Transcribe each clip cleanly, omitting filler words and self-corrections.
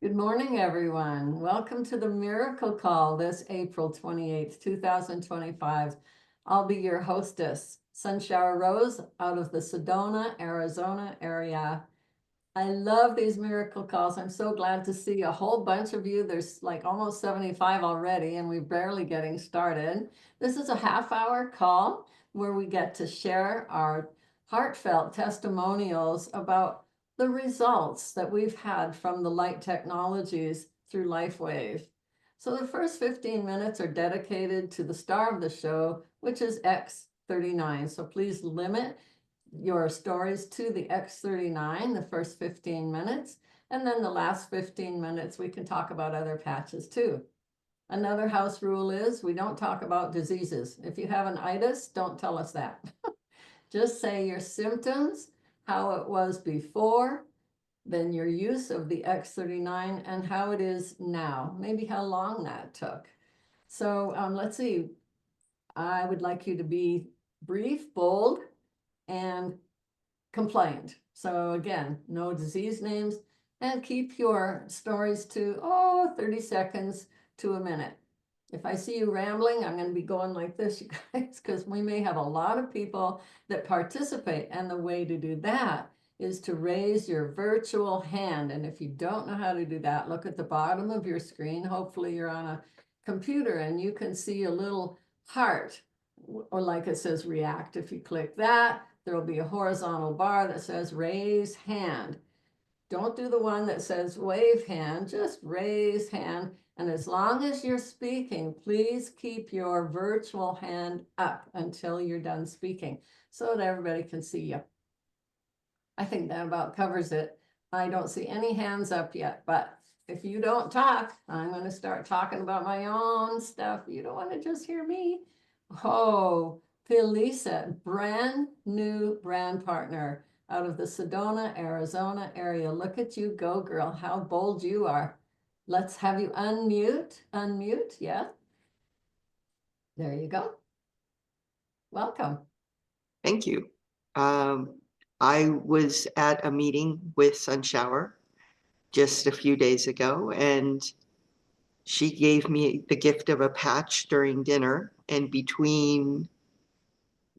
Good morning, everyone. Welcome to the Miracle Call this April 28th, 2025. I'll be your hostess, Sunshower Rose, out of the Sedona, Arizona area. I love these miracle calls. I'm so glad to see a whole bunch of you. There's like almost 75 already, and we're barely getting started. This is a half-hour call where we get to share our heartfelt testimonials about the results that we've had from the light technologies through LifeWave. So the first 15 minutes are dedicated to the star of the show, which is X39. So please limit your stories to the X39, the first 15 minutes, and then the last 15 minutes we can talk about other patches too. Another house rule is we don't talk about diseases. If you have an itis, don't tell us that. Just say your symptoms, how it was before, then your use of the X39 and how it is now, maybe how long that took. So let's see, I would like you to be brief, bold, and compliant. So again, no disease names, and keep your stories to 30 seconds to a minute. If I see you rambling, I'm going to be going like this, you guys, because we may have a lot of people that participate. And the way to do that is to raise your virtual hand. And if you don't know how to do that, look at the bottom of your screen. Hopefully you're on a computer and you can see a little heart, or like it says react. If you click that, there will be a horizontal bar that says raise hand. Don't do the one that says wave hand, just raise hand. And as long as you're speaking, please keep your virtual hand up until you're done speaking so that everybody can see you. I think that about covers it. I don't see any hands up yet, but if you don't talk, I'm going to start talking about my own stuff. You don't want to just hear me. Oh, Felisa, brand new brand partner out of the Sedona, Arizona area. Look at you go, girl. How bold you are. Let's have you unmute. Unmute. Yeah. There you go. Welcome. Thank you. I was at a meeting with Sunshower just a few days ago, and she gave me the gift of a patch during dinner. And between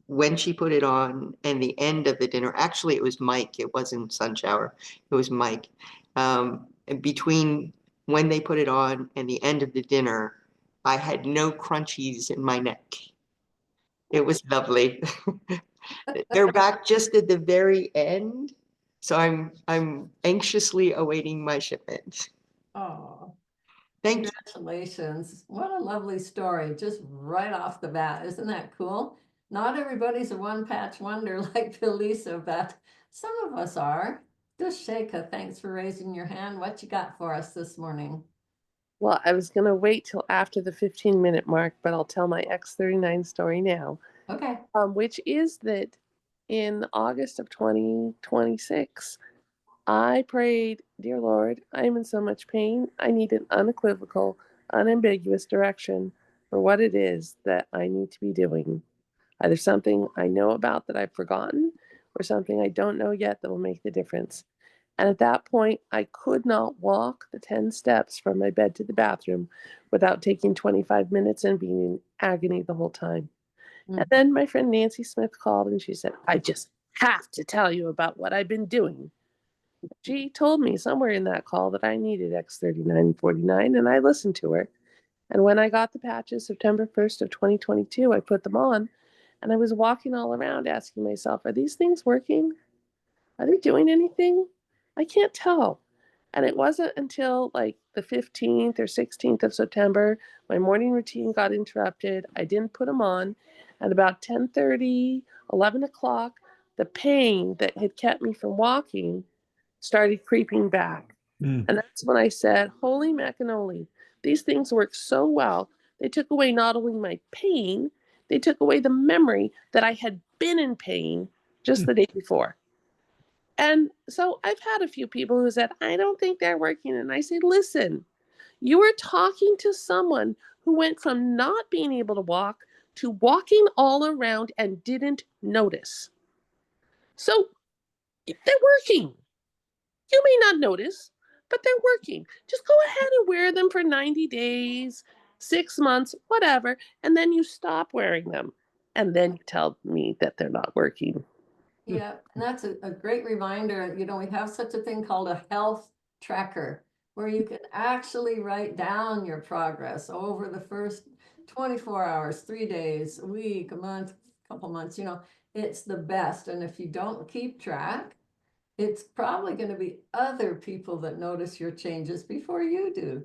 when she put it on and the end of the dinner, actually, it was Mike, it wasn't Sunshower, it was Mike. And between when they put it on and the end of the dinner, I had no crunchies in my neck. It was lovely. They're back just at the very end, so I'm anxiously awaiting my shipment. Oh, Thank you. congratulations. What a lovely story, just right off the bat. Isn't that cool? Not everybody's a one-patch wonder like Felisa, but some of us are. Dusheka, thanks for raising your hand. What you got for us this morning? Well, I was going to wait till after the 15-minute mark, but I'll tell my X39 story now, Okay. which is that in August of 2026, I prayed, Dear Lord, I am in so much pain. I need an unequivocal, unambiguous direction for what it is that I need to be doing. Either something I know about that I've forgotten or something I don't know yet that will make the difference. And at that point, I could not walk the 10 steps from my bed to the bathroom without taking 25 minutes and being in agony the whole time. And then my friend Nancy Smith called and she said, I just have to tell you about what I've been doing. She told me somewhere in that call that I needed X39 and 49, and I listened to her. And when I got the patches September 1st of 2022, I put them on, and I was walking all around asking myself, are these things working? Are they doing anything? I can't tell. And it wasn't until like the 15th or 16th of September, my morning routine got interrupted. I didn't put them on. At about 10:30, 11 o'clock, the pain that had kept me from walking started creeping back. And that's when I said, holy macanoli, these things work so well. They took away not only my pain, they took away the memory that I had been in pain just the day before. And so I've had a few people who said, I don't think they're working. And I say, listen, you are talking to someone who went from not being able to walk to walking all around and didn't notice. So they're working. You may not notice, but they're working. Just go ahead and wear them for 90 days, 6 months, whatever, and then you stop wearing them. And then you tell me that they're not working. Yeah, and that's a great reminder. You know, we have such a thing called a health tracker where you can actually write down your progress over the first 24 hours, 3 days, a week, a month, couple months, you know, it's the best. And if you don't keep track, it's probably going to be other people that notice your changes before you do.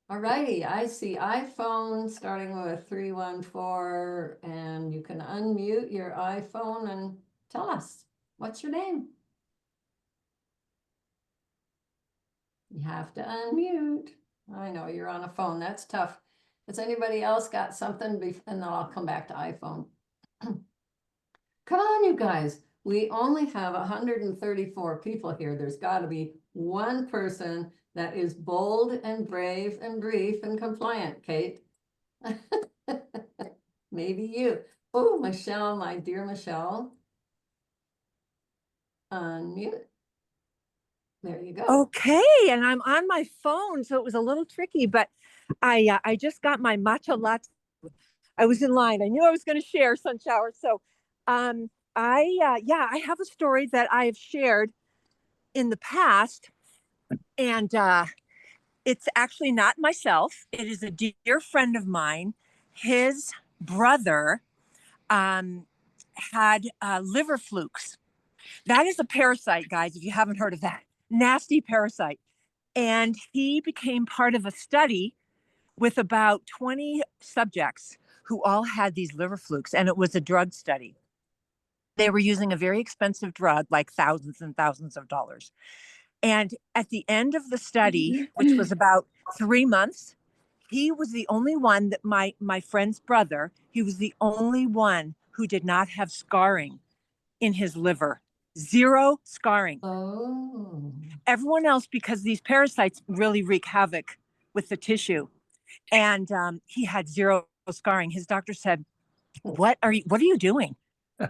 All righty, I see iPhone starting with 314, and you can unmute your iPhone and tell us, what's your name? You have to unmute. I know you're on a phone. That's tough. Has anybody else got something? And then I'll come back to iPhone. Come on, you guys. We only have 134 people here. There's got to be one person that is bold and brave and brief and compliant, Kate. Maybe you. Oh, Michelle, my dear Michelle. Unmute. There you go. Okay, and I'm on my phone, so it was a little tricky, but I just got my matcha latte. I was in line. I knew I was going to share Sunshower, so I have a story that I have shared in the past, and it's actually not myself. It is a dear friend of mine. His brother had liver flukes. That is a parasite, guys, if you haven't heard of that. Nasty parasite. And he became part of a study with about 20 subjects who all had these liver flukes, and it was a drug study. They were using a very expensive drug, like thousands and thousands of dollars. And at the end of the study, which was about 3 months, he was the only one that my friend's brother, he was the only one who did not have scarring in his liver. 0 scarring. Oh. Everyone else, because these parasites really wreak havoc with the tissue. And he had 0 scarring. His doctor said, what are you doing?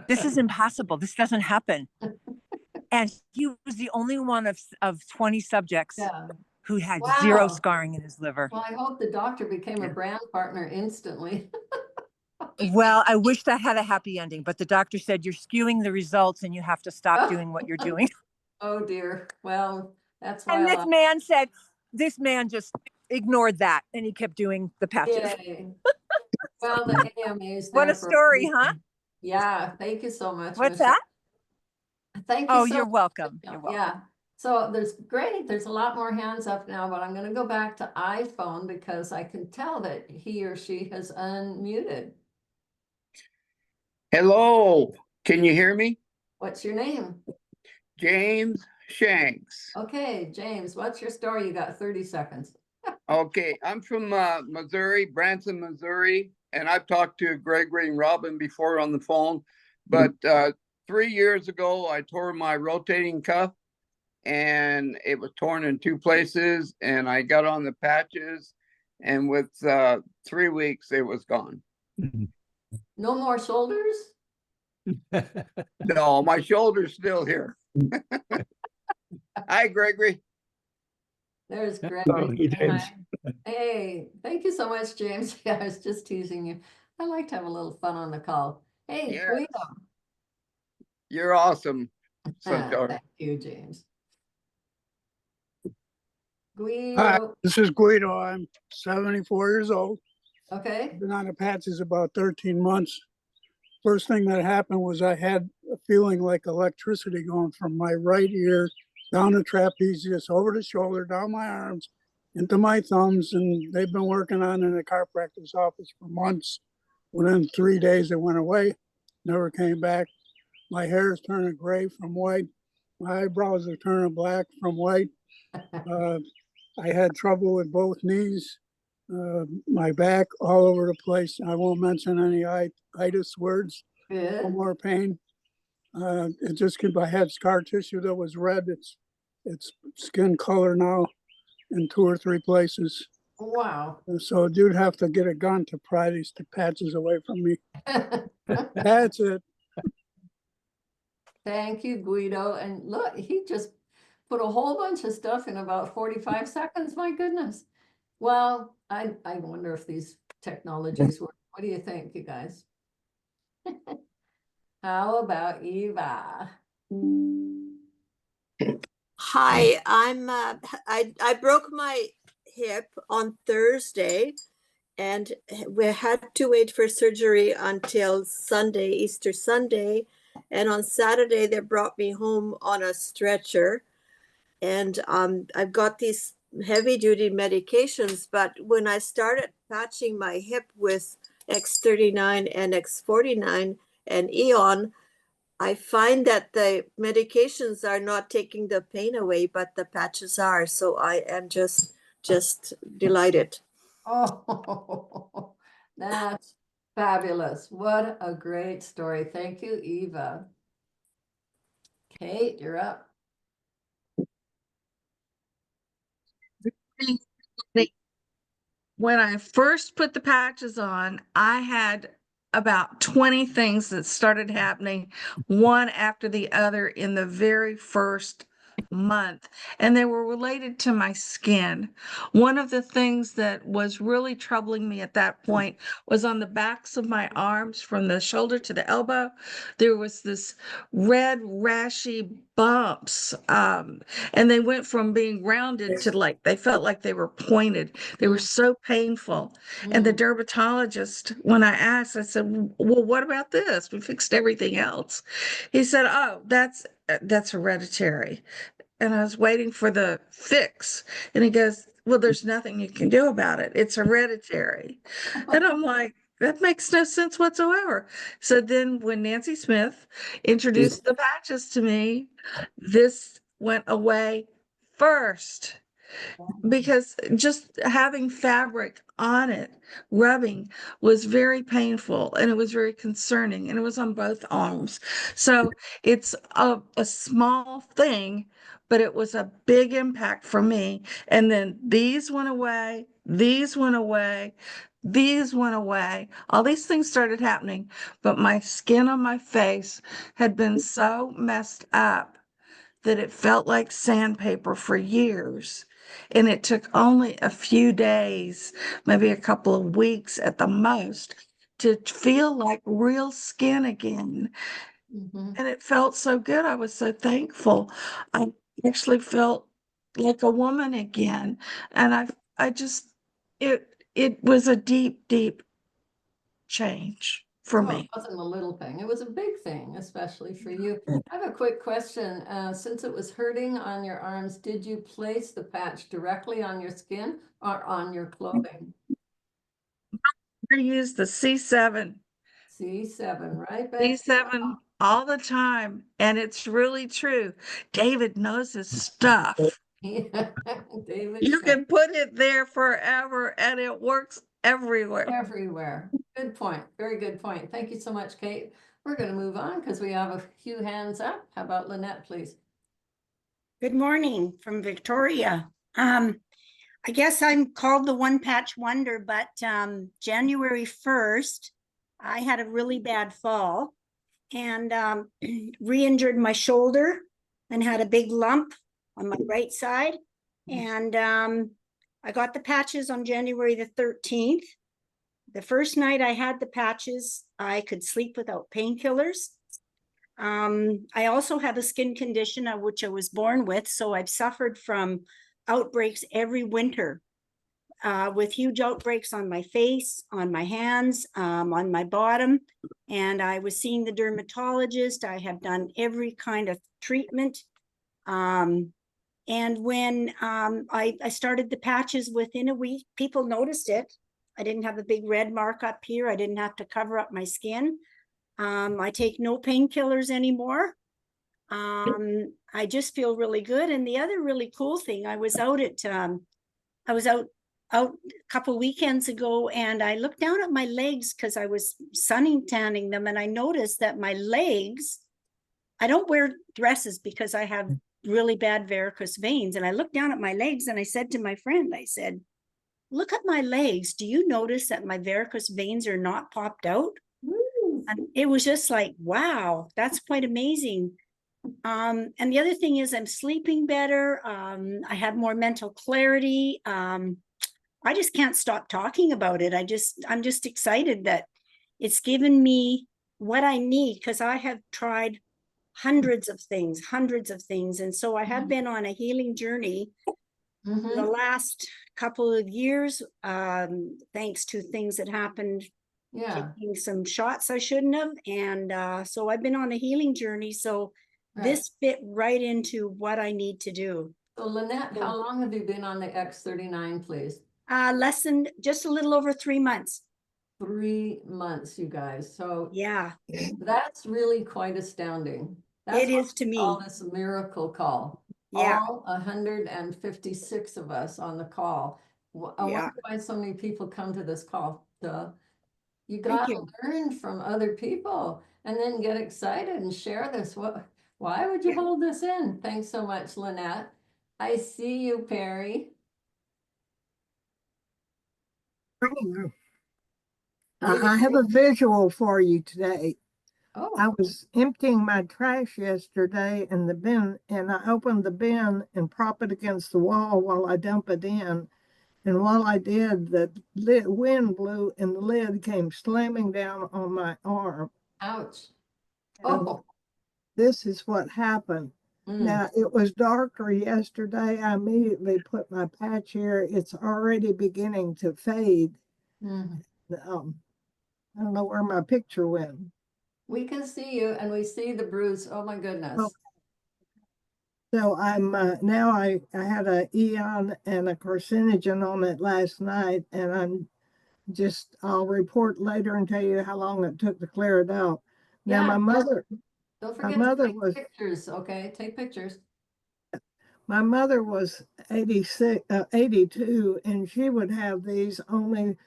This is impossible. This doesn't happen. And he was the only one of 20 subjects who had 0 scarring in his liver. Well, I hope the doctor became a brand partner instantly. Well, I wish that had a happy ending, but the doctor said you're skewing the results and you have to stop doing what you're doing. Oh dear. Well, that's why. And this man just ignored that and he kept doing the patches. Yay. Well, the AMA's What there a story, huh? Yeah, thank you so much. What's Michelle. that? Thank you. Oh, so you're much. welcome. You're welcome. Yeah. So there's a lot more hands up now, but I'm going to go back to iPhone because I can tell that he or she has unmuted. Hello, can you hear me? What's your name? James Shanks. Okay, James, what's your story? You got 30 seconds. Okay, I'm from Missouri, Branson, Missouri, and I've talked to Gregory and Robin before on the phone, but 3 years ago, I tore my rotating cuff and it was torn in 2 places and I got on the patches and with 3 weeks, it was gone. No more shoulders? No, my shoulder's still here. Hi, Gregory. There's Gregory. James. Hey, thank you so much, James. Yeah, I was just teasing you. I like to have a little fun on the call. Hey, Yes. Guido. You're awesome. Sunshine. Thank you, James. Hi, Guido. this is Guido. I'm 74 years old. Okay. Been on the patches about 13 months. First thing that happened was I had a feeling like electricity going from my right ear down the trapezius, over the shoulder, down my arms, into my thumbs, and they've been working on it in the chiropractor's office for months. Within 3 days, it went away, never came back. My hair is turning gray from white. My eyebrows are turning black from white. I had trouble with both knees, my back, all over the place. I won't mention any itis words. No Good. more pain. It just could. I had scar tissue that was red. It's skin color now in 2 or 3 places. Wow. And so you'd have to get a gun to pry these patches away from me. That's it. Thank you, Guido. And look, he just put a whole bunch of stuff in about 45 seconds. My goodness. Well, I wonder if these technologies work. What do you think, you guys? How about Eva? Hi, I broke my hip on Thursday and we had to wait for surgery until Sunday, Easter Sunday. And on Saturday, they brought me home on a stretcher. And I've got these heavy duty medications, but when I started patching my hip with X39 and X49 and Eon, I find that the medications are not taking the pain away, but the patches are. So I am just delighted. Oh, that's fabulous. What a great story. Thank you, Eva. Kate, you're up. When I first put the patches on, I had about 20 things that started happening one after the other in the very first month, and they were related to my skin. One of the things that was really troubling me at that point was on the backs of my arms from the shoulder to the elbow. There was this red rashy bumps, and they went from being rounded to like they felt like they were pointed. They were so painful. And the dermatologist, when I asked, I said, well, what about this? We fixed everything else. He said, oh, that's hereditary. And I was waiting for the fix. And he goes, well, there's nothing you can do about it. It's hereditary. And I'm like, that makes no sense whatsoever. So then when Nancy Smith introduced the patches to me, this went away first, because just having fabric on it, rubbing, was very painful and it was very concerning, and it was on both arms. So it's a small thing, but it was a big impact for me. And then these went away, these went away, these went away. All these things started happening, but my skin on my face had been so messed up that it felt like sandpaper for years. And it took only a few days, maybe a couple of weeks at the most, to feel like real skin again. Mhm. And it felt so good. I was so thankful. I actually felt like a woman again. And I just, it was a deep, deep change for Oh, me. it wasn't a little thing. It was a big thing, especially for you. I have a quick question. Since it was hurting on your arms, did you place the patch directly on your skin or on your clothing? I used the C7. C7, right, Betsy? C7 all the time, and it's really true. David knows his stuff. Yeah, David You Schmidt. can put it there forever and it works everywhere. Everywhere. Good point. Very good point. Thank you so much, Kate. We're going to move on because we have a few hands up. How about Lynette, please? Good morning from Victoria. I guess I'm called the One Patch Wonder, but January 1st, I had a really bad fall and re-injured my shoulder and had a big lump on my right side. And I got the patches on January the 13th. The first night I had the patches, I could sleep without painkillers. I also have a skin condition which I was born with, so I've suffered from outbreaks every winter, with huge outbreaks on my face, on my hands, on my bottom. And I was seeing the dermatologist. I have done every kind of treatment. And when I started the patches, within a week, people noticed it. I didn't have a big red mark up here. I didn't have to cover up my skin. I take no painkillers anymore. I just feel really good. And the other really cool thing, I was out a couple weekends ago, and I looked down at my legs because I was sunning tanning them, and I noticed that my legs, I don't wear dresses because I have really bad varicose veins. And I looked down at my legs and I said to my friend, I said, look at my legs. Do you notice that my varicose veins are not popped out? And it was just like, wow, that's quite amazing. And the other thing is I'm sleeping better. I have more mental clarity. I just can't stop talking about it. I'm just excited that it's given me what I need because I have tried hundreds of things. And so I have been on a healing journey the Mhm. last couple of years, thanks to things that happened, Yeah, taking some shots I shouldn't have. And so I've been on a healing journey. So right. this fit right into what I need to do. So Lynette, how So- long have you been on the X39, please? Less than just a little over 3 months. 3 months, you guys. So Yeah, that's really quite astounding. That's it what is to we call me. this miracle call. Yeah, All 156 of us on the call. I yeah. wonder why so many people come to this call. You Thank gotta you. learn from other people and then get excited and share this. Why would you Yeah. hold this in? Thanks so much, Lynette. I see you, Perry. I have a visual for you today. Oh, I was emptying my trash yesterday in the bin, and I opened the bin and prop it against the wall while I dump it in. And while I did, the wind blew and the lid came slamming down on my arm. ouch. And Oh, this is what happened. Now, it was darker yesterday. I immediately put my patch here. It's already beginning to fade. mm. I don't know where my picture went. We can see you and we see the bruise. Oh my goodness. So I'm now I had a Eon and a carcinogen on it last night, and I'll report later and tell you how long it took to clear it out. Now Yeah, my mother don't my forget to mother take was pictures, okay? Take pictures. my mother was 86, 82, and she would have these only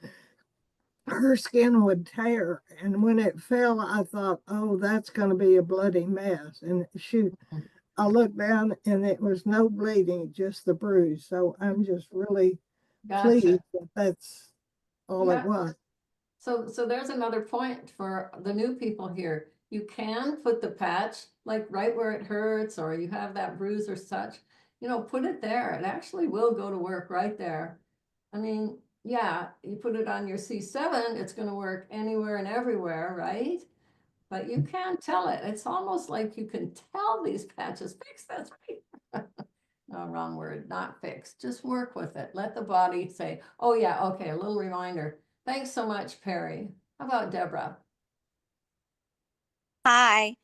her skin would tear. And when it fell, I thought, oh, that's going to be a bloody mess. And I looked down and it was no bleeding, just the bruise. So I'm just really Gotcha. pleased that that's all it Yeah. was. So there's another point for the new people here. You can put the patch like right where it hurts or you have that bruise or such, put it there. It actually will go to work right there. I mean, yeah, you put it on your C7, it's going to work anywhere and everywhere, right? But you can't tell it. It's almost like you can tell these patches fix. That's right. No, wrong word, not fix. Just work with it. Let the body say, oh yeah, okay, a little reminder. Thanks so much, Perry. How about Deborah? Hi.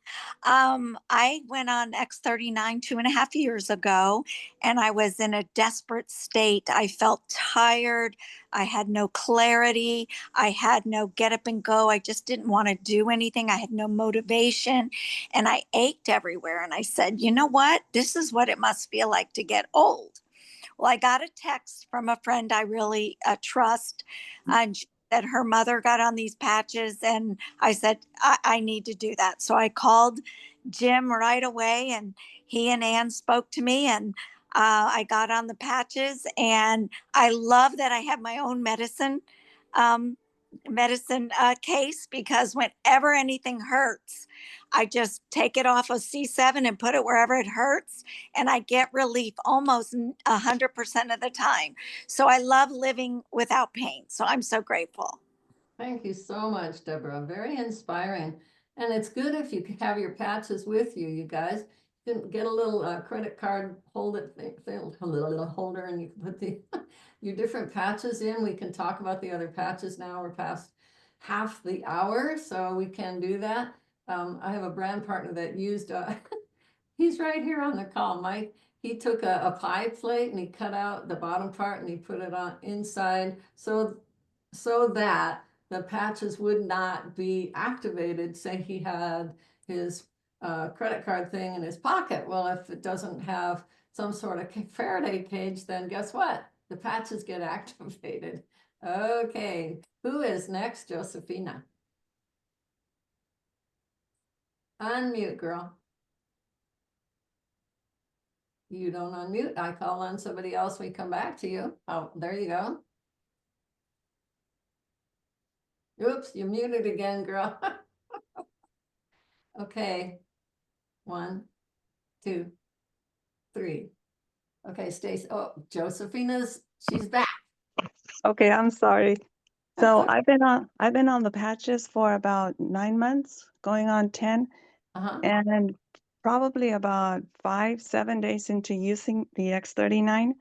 I went on X39 2.5 years ago, and I was in a desperate state. I felt tired. I had no clarity. I had no get up and go. I just didn't want to do anything. I had no motivation, and I ached everywhere. And I said, you know what? This is what it must feel like to get old. Well, I got a text from a friend I really trust, and she said her mother got on these patches, and I said I need to do that. So I called Jim right away, and he and Ann spoke to me, and I got on the patches, and I love that I have my own um, medicine case, because whenever anything hurts, I just take it off of C7 and put it wherever it hurts, and I get relief almost 100% of the time. So I love living without pain. So I'm so grateful. Thank you so much, Deborah. Very inspiring. And it's good if you can have your patches with you, you guys. You can get a little credit card, hold it, a little holder, and you can put your different patches in. We can talk about the other patches now. We're past half the hour, so we can do that. I have a brand partner that used, he's right here on the call, Mike. He took a pie plate and he cut out the bottom part and he put it on inside so that the patches would not be activated. Say he had his credit card thing in his pocket. Well, if it doesn't have some sort of Faraday cage, then guess what? The patches get activated. Okay, who is next? Josephina. Unmute, girl. You don't unmute. I call on somebody else. We come back to you. Oh, there you go. Oops, you muted again, girl. Okay, 1, 2, 3. Okay, Stacy. Oh, she's back. Okay, I'm sorry. That's So okay. I've been on the patches for about 9 months, going on 10, Uh-huh. and probably about 5, 7 days into using the X39,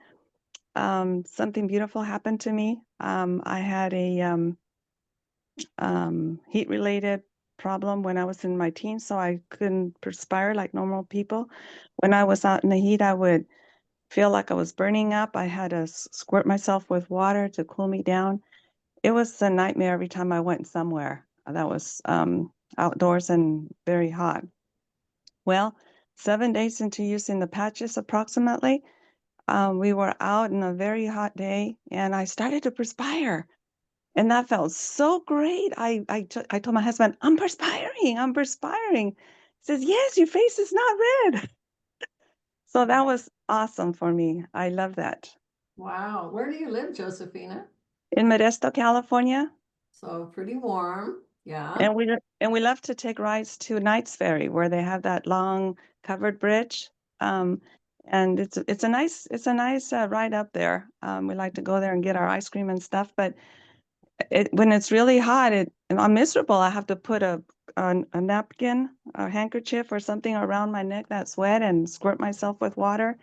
something beautiful happened to me. I had a heat-related problem when I was in my teens, so I couldn't perspire like normal people. When I was out in the heat, I would feel like I was burning up. I had to squirt myself with water to cool me down. It was a nightmare every time I went somewhere that was outdoors and very hot. Well, 7 days into using the patches approximately, we were out in a very hot day and I started to perspire. And that felt so great. I told my husband, I'm perspiring, I'm perspiring. He says, yes, your face is not red. So that was awesome for me. I love that. Wow. Where do you live, Josephina? In Modesto, California. So pretty warm. Yeah. And we love to take rides to Knights Ferry where they have that long covered bridge. And it's a nice ride up there. We like to go there and get our ice cream and stuff. But when it's really hot, I'm miserable. I have to put a napkin, a handkerchief, or something around my neck that's wet and squirt myself with water.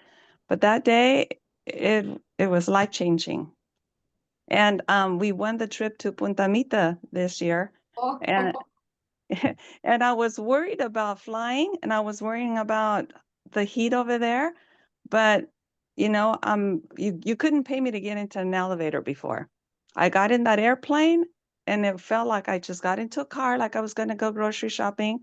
But that day, it was life changing. And we won the trip to Punta Mita this year, Oh, and and I was worried about flying, and I was worrying about the heat over there. But you couldn't pay me to get into an elevator before. I got in that airplane, and it felt like I just got into a car, like I was going to go grocery shopping.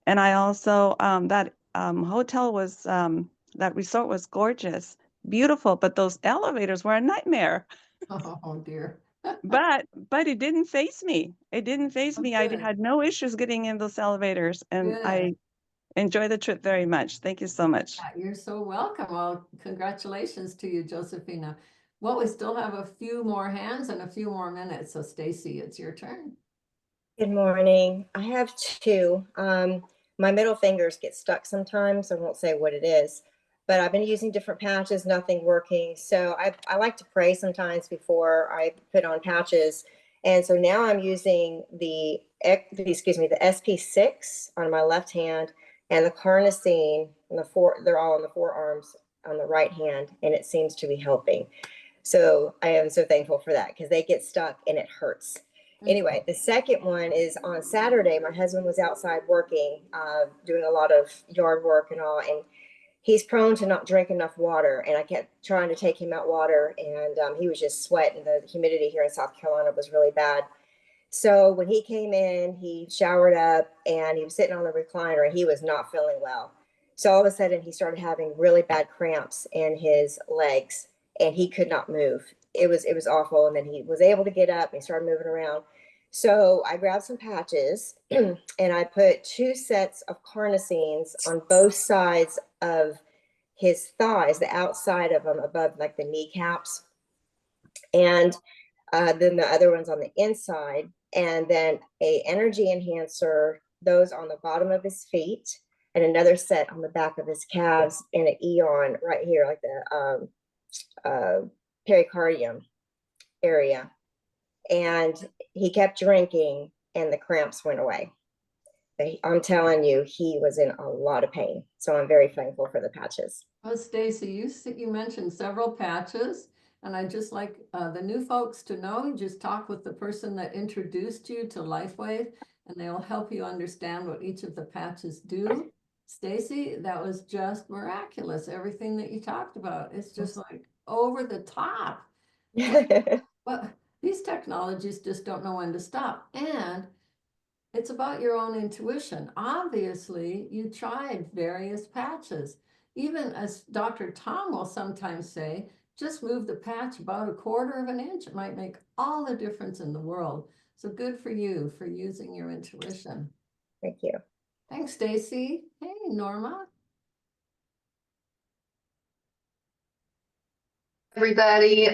And I also that hotel was that resort was gorgeous, beautiful, but those elevators were a nightmare. oh dear. But it didn't faze me. It didn't faze Oh, me. I good. had no issues getting in those elevators, and Good. I enjoy the trip very much. Thank you so much. Yeah, you're so welcome. Well, congratulations to you, Josephina. Well, we still have a few more hands and a few more minutes. So Stacy, it's your turn. Good morning. I have two. My middle fingers get stuck sometimes. I won't say what it is, but I've been using different patches, nothing working. So I like to pray sometimes before I put on patches. And so now I'm using the SP6 on my left hand and the carnosine on they're all on the forearms on the right hand, and it seems to be helping. So I am so thankful for that because they get stuck and it hurts. Anyway, the second one is on Saturday. My husband was outside working, doing a lot of yard work and all, and he's prone to not drink enough water. And I kept trying to take him out water, and he was just sweating. The humidity here in South Carolina was really bad. So when he came in, he showered up and he was sitting on the recliner and he was not feeling well. So all of a sudden he started having really bad cramps in his legs and he could not move. It was awful. And then he was able to get up and he started moving around. So I grabbed some patches and I put 2 sets of carnosines on both sides of his thighs, the outside of them above like the kneecaps. And then the other one's on the inside, and then a energy enhancer, those on the bottom of his feet, and another set on the back of his calves, and an Eon right here, like the pericardium area. And he kept drinking, and the cramps went away. I'm telling you, he was in a lot of pain. So I'm very thankful for the patches. Well, Stacy, you mentioned several patches. And I'd just like the new folks to know, just talk with the person that introduced you to LifeWave, and they'll help you understand what each of the patches do. Stacy, that was just miraculous. Everything that you talked about, it's just like over the top. But these technologies just don't know when to stop. And it's about your own intuition. Obviously, you tried various patches. Even as Dr. Tom will sometimes say, just move the patch about 1/4 of an inch. It might make all the difference in the world. So good for you for using your intuition. Thank you. Thanks, Stacy. Hey, Norma. Everybody,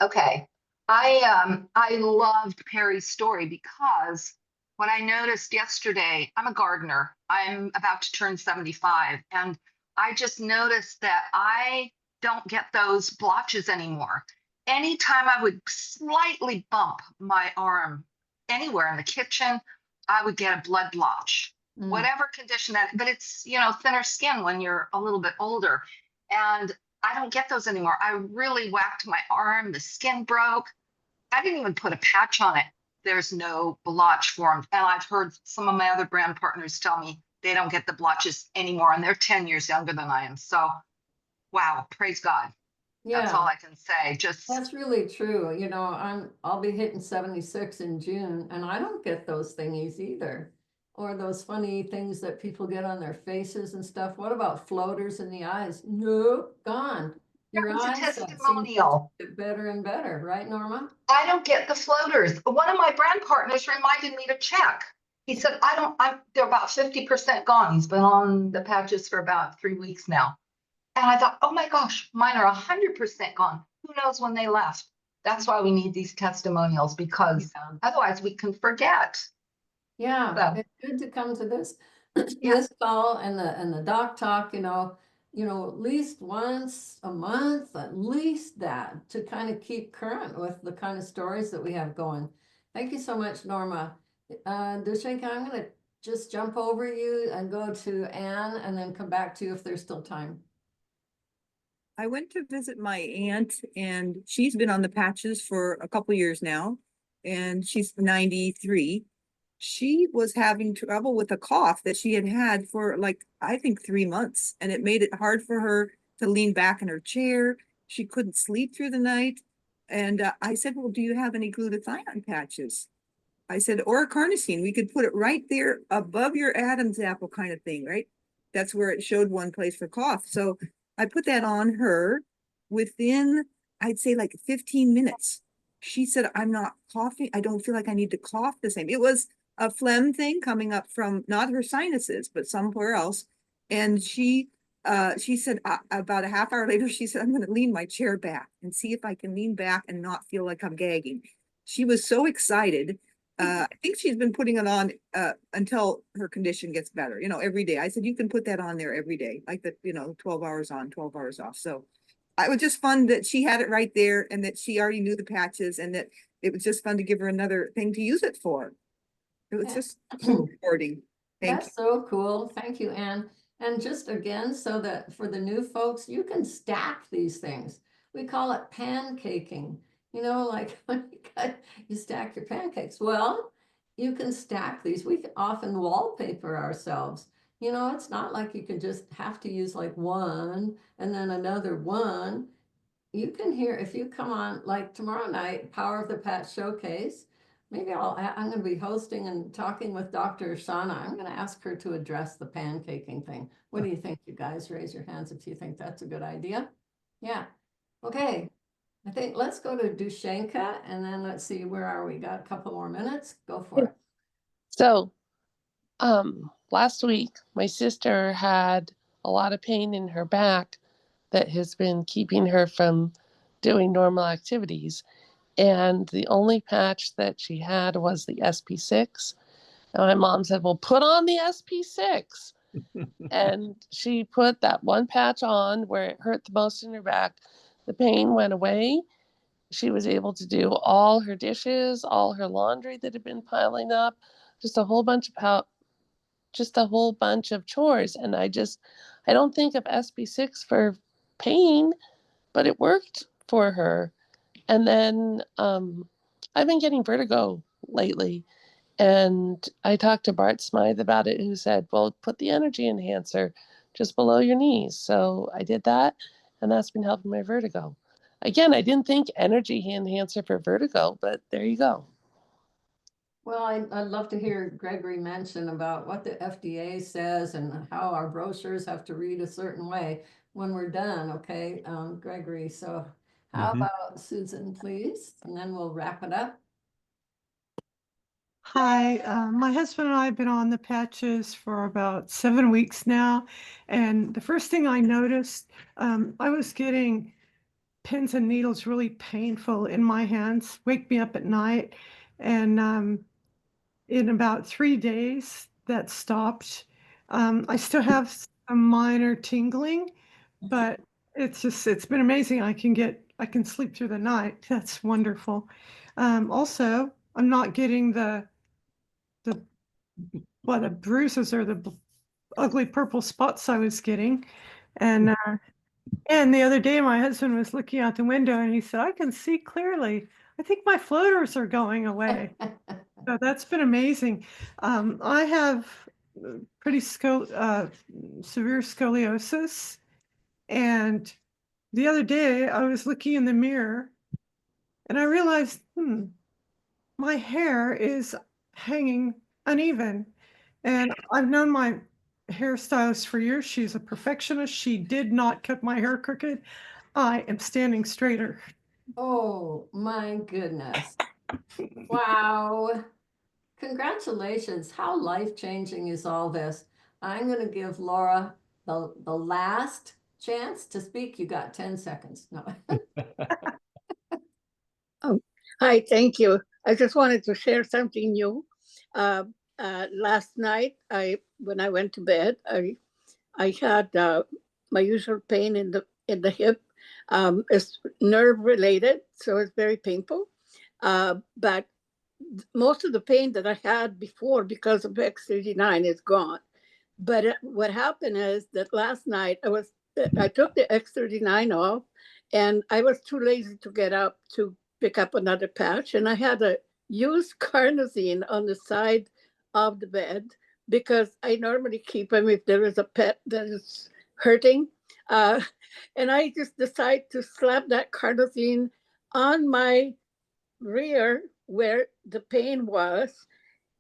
okay. I loved Perry's story because what I noticed yesterday, I'm a gardener. I'm about to turn 75, and I just noticed that I don't get those blotches anymore. Anytime I would slightly bump my arm anywhere in the kitchen, I would get a blood blotch. Whatever condition that, but it's, thinner skin when you're a little bit older. And I don't get those anymore. I really whacked my arm, the skin broke. I didn't even put a patch on it. There's no blotch formed. And I've heard some of my other brand partners tell me they don't get the blotches anymore, and they're 10 years younger than I am. So, wow, praise God. That's all I can say. That's really true. I'll be hitting 76 in June, and I don't get those thingies either. Or those funny things that people get on their faces and stuff. What about floaters in the eyes? Nope, gone. Your That was a eyes seem to testimonial. get better and better, right, Norma? I don't get the floaters. One of my brand partners reminded me to check. He said, they're about 50% gone. He's been on the patches for about 3 weeks now. And I thought, oh my gosh, mine are 100% gone. Who knows when they left? That's why we need these testimonials, because otherwise we can forget. Yeah, So, it's good to come to this this call and the doc talk, at least once a month, at least that, to kind of keep current with the kind of stories that we have going. Thank you so much, Norma. Dushenka, I'm going to just jump over you and go to Anne and then come back to you if there's still time. I went to visit my aunt, and she's been on the patches for a couple years now, and she's 93. She was having trouble with a cough that she had had for I think 3 months, and it made it hard for her to lean back in her chair. She couldn't sleep through the night. And I said, well, do you have any glutathione patches? I said, or carnosine. We could put it right there above your Adam's apple kind of thing, right? That's where it showed one place for cough. So I put that on her within, I'd say 15 minutes. She said, I'm not coughing. I don't feel like I need to cough the same. It was a phlegm thing coming up from not her sinuses, but somewhere else. And she said about a half hour later, she said, I'm going to lean my chair back and see if I can lean back and not feel like I'm gagging. She was so excited. I think she's been putting it on until her condition gets better, every day. I said, you can put that on there every day, 12 hours on, 12 hours off. So it was just fun that she had it right there, and that she already knew the patches, and that it was just fun to give her another thing to use it for. It was just so rewarding. That's so cool. Thank you, Anne. And just again, so that for the new folks, you can stack these things. We call it pancaking. When you stack your pancakes. Well, you can stack these. We can often wallpaper ourselves. It's not like you can just have to use one and then another one. You can hear, if you come on tomorrow night, Power of the Patch Showcase, maybe I'm going to be hosting and talking with Dr. Shauna. I'm going to ask her to address the pancaking thing. What do you think, you guys? Raise your hands if you think that's a good idea. Yeah. Okay. I think let's go to Dushenka, and then let's see, where are we? Got a couple more minutes. Go for it. So, last week, my sister had a lot of pain in her back that has been keeping her from doing normal activities. And the only patch that she had was the SP6. And my mom said, well, put on the SP6. And she put that one patch on where it hurt the most in her back. The pain went away. She was able to do all her dishes, all her laundry that had been piling up, just a whole bunch of chores. And I don't think of SP6 for pain, but it worked for her. And then I've been getting vertigo lately. And I talked to Bart Smythe about it, who said, well, put the energy enhancer just below your knees. So I did that, and that's been helping my vertigo. Again, I didn't think energy enhancer for vertigo, but there you go. Well, I'd love to hear Gregory mention about what the FDA says and how our brochures have to read a certain way when we're done. Okay, Gregory. So how about Susan, please? And then we'll wrap it up. Hi, my husband and I have been on the patches for about 7 weeks now. And the first thing I noticed, I was getting pins and needles really painful in my hands, wake me up at night. And in about 3 days, that stopped. I still have a minor tingling, but it's been amazing. I can sleep through the night. That's wonderful. Also, I'm not getting the bruises or the ugly purple spots I was getting. And the other day my husband was looking out the window and he said, I can see clearly. I think my floaters are going away. So that's been amazing. I have pretty severe scoliosis. And the other day I was looking in the mirror and I realized, my hair is hanging uneven. And I've known my hairstylist for years. She's a perfectionist. She did not cut my hair crooked. I am standing straighter. Oh, my goodness. Wow. Congratulations. How life-changing is all this? I'm going to give Laura the last chance to speak. You got 10 seconds. No. Hi, thank you. I just wanted to share something new. Last night, when I went to bed, I had my usual pain in the hip. It's nerve related, so it's very painful. But most of the pain that I had before because of X39 is gone. But what happened is that last night I took the X39 off, and I was too lazy to get up to pick up another patch, and I had a used carnosine on the side of the bed because I normally keep them if there is a pet that is hurting. And I just decided to slap that carnosine on my rear where the pain was.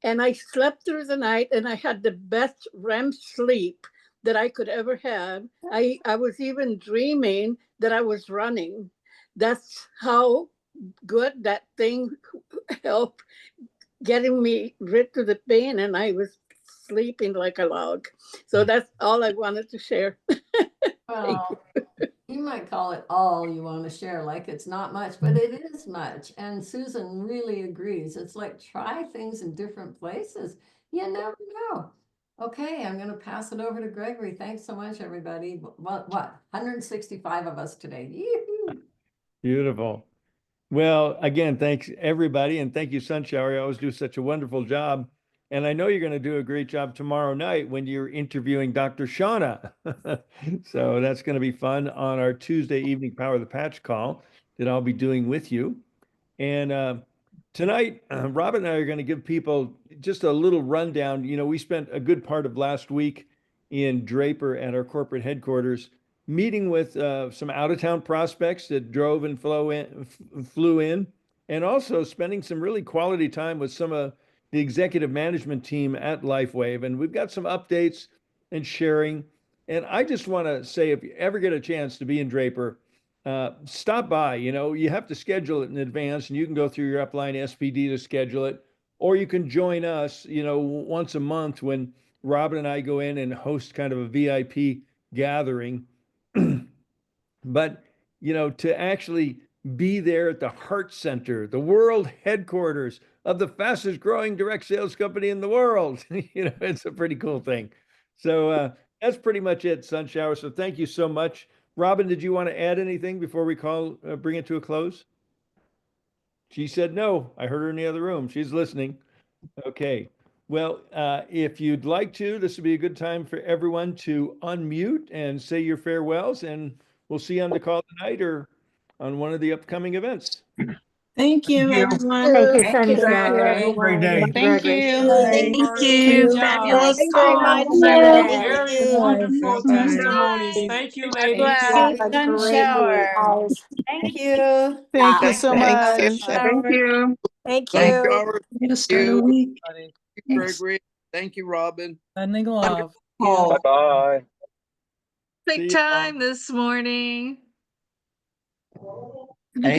And I slept through the night and I had the best REM sleep that I could ever have. I was even dreaming that I was running. That's how good that thing helped getting me rid of the pain, and I was sleeping like a log. So that's all I wanted to share. Well, you might call it all you want to share, like it's not much, but it is much. And Susan really agrees. It's like try things in different places. You never know. Okay, I'm going to pass it over to Gregory. Thanks so much, everybody. What? 165 of us today. Yoo-hoo. Beautiful. Well, again, thanks everybody. And thank you, Sunshower. You always do such a wonderful job. And I know you're going to do a great job tomorrow night when you're interviewing Dr. Shauna. So that's going to be fun on our Tuesday evening Power of the Patch call that I'll be doing with you. And tonight, Robin and I are going to give people just a little rundown. You know, we spent a good part of last week in Draper at our corporate headquarters meeting with some out-of-town prospects that drove and flew in, and also spending some really quality time with some of the executive management team at LifeWave. And we've got some updates and sharing. And I just want to say, if you ever get a chance to be in Draper, stop by. You know, you have to schedule it in advance, and you can go through your upline SPD to schedule it, or you can join us, you know, once a month when Robin and I go in and host kind of a VIP gathering. But, you know, to actually be there at the Heart Center, the world headquarters of the fastest growing direct sales company in the world, you know, it's a pretty cool thing. So that's pretty much it, Sunshower. So thank you so much. Robin, did you want to add anything before we bring it to a close? She said no. I heard her in the other room. She's listening. Okay. Well, if you'd like to, this would be a good time for everyone to unmute and say your farewells, and we'll see you on the call tonight or on one of the upcoming events. Thank you, everyone. Thank you, Thank you, Sunshine. Gregory. Great day. Thank Gregory. you. Thank Good you. job. Fabulous very much. call. Thank Thank Very you. wonderful Bye. testimonies. Thank you, Thank ladies. you, Have a Sun great week. Shower. Thank you. Thank you so Thanks, much. Sunshine. Thank you. Thank Thank you. you. Way to start a You. week. Thank you, Gregory. Thank you, Robin. Sending love. Bye-bye. Big time this morning. Thank